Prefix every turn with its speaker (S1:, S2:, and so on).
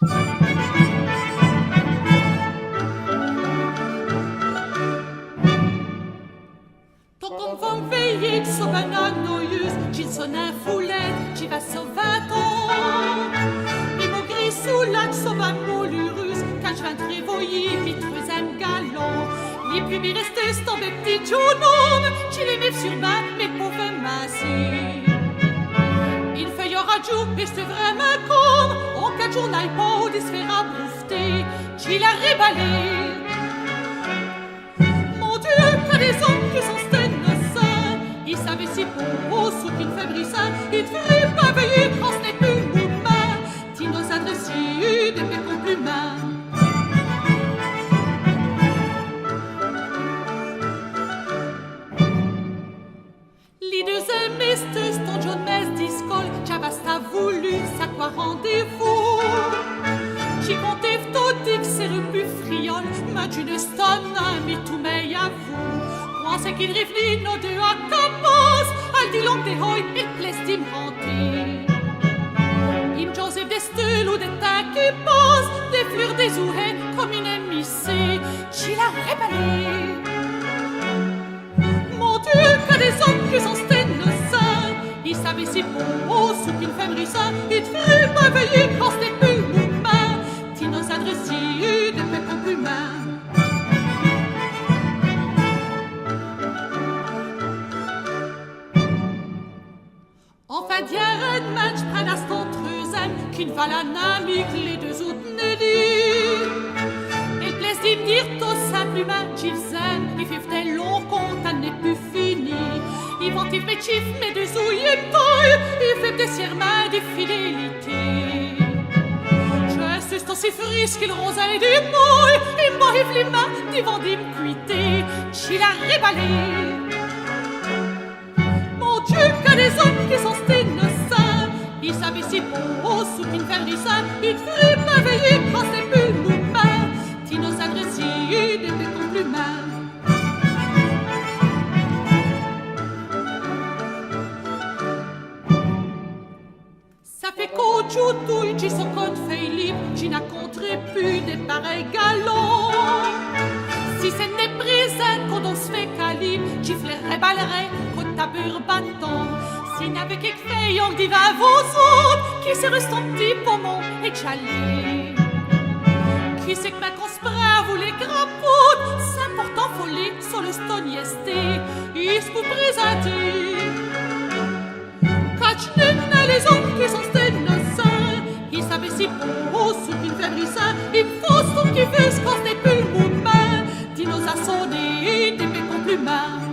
S1: Tom vom veillic sovana noius, ci sonin foulet, ci va sauvaton. I mo gris sous lac sovan molurus, quand je vins trévoyer, mi trezem galon. Ni plus mi restes tombé petit jounom, ci les meuf sur ma, mes pauvres massis. Il feuillera giù, et c'est vraiment comme, en 4 jours n'aille pas au desfera boufter, ci l'a réballé. Mon Dieu, que des hommes qui sont innocents, ils savaient si beau, sous qu'une fabricant, ils devraient pas veiller quand ce n'est plus mouvement, ti nos adressiers, des mes compliments. Les deux mestes, ton John Mes discol, Chavasta voulu, ça quoi rendez-vous. J'y comptais tout dit que c'est le plus friol, mais tu ne stonnes, mais tout m'est à vous. Pensez qu'il réfléchit nos deux à capos, al dit l'homme des hoy, et plaise d'y me renter. Il me Joseph des stules ou des tas qui posent, des fleurs des ouhets, comme une émissée, j'y l'a réballé. Mon Dieu, que des hommes qui sont innocents, ils savaient si beau, sous qu'une femme rissa, ils devraient pas veiller quand ce n'est plus mouvement, ti nos adressiers, des mes compliments. Enfin, dirait un match près d'instant treusen, qu'une va la namique, les deux autres ne dit. Et plaise d'y me dire tout simplement, j'y faisais, il fait des longs comptes, elle n'est plus finie. Ils vont y mes chiffres, mes deux ouilles taille, il fait des serments de fidélité. Je suis aussi frisque qu'il rosait du mouille, il m'arrive les mains, ils vont d'y me cuiter, j'y l'a réballé. Mon Dieu, que des hommes qui sont innocents, ils savaient si beau, sous qu'une fernissant, ils devraient pas veiller quand c'est plus mouvement, ti nos adressiers, des mes compliments. Ça fait qu'au joutouille, j'y sont compte fait libre, j'y n'a contré plus des pareils galons. Si ce n'est présent qu'on on se fait calibre, j'y flairais ballerais, qu'on tabure bâton. Si n'avait quelque fait, on dit va vos autres, qui se reste un petit pommon et chalé. Qui c'est que ma conspira, vous les grappoutes, c'est important folie sur le stoniesté, ils se vous présenter. Quand les hommes qui sont innocents, ils savaient si beau, sous qu'une fabricant, il faut ce qui fait ce qu'on n'est plus le mouvement, dis nos assaudés, des mes compliments.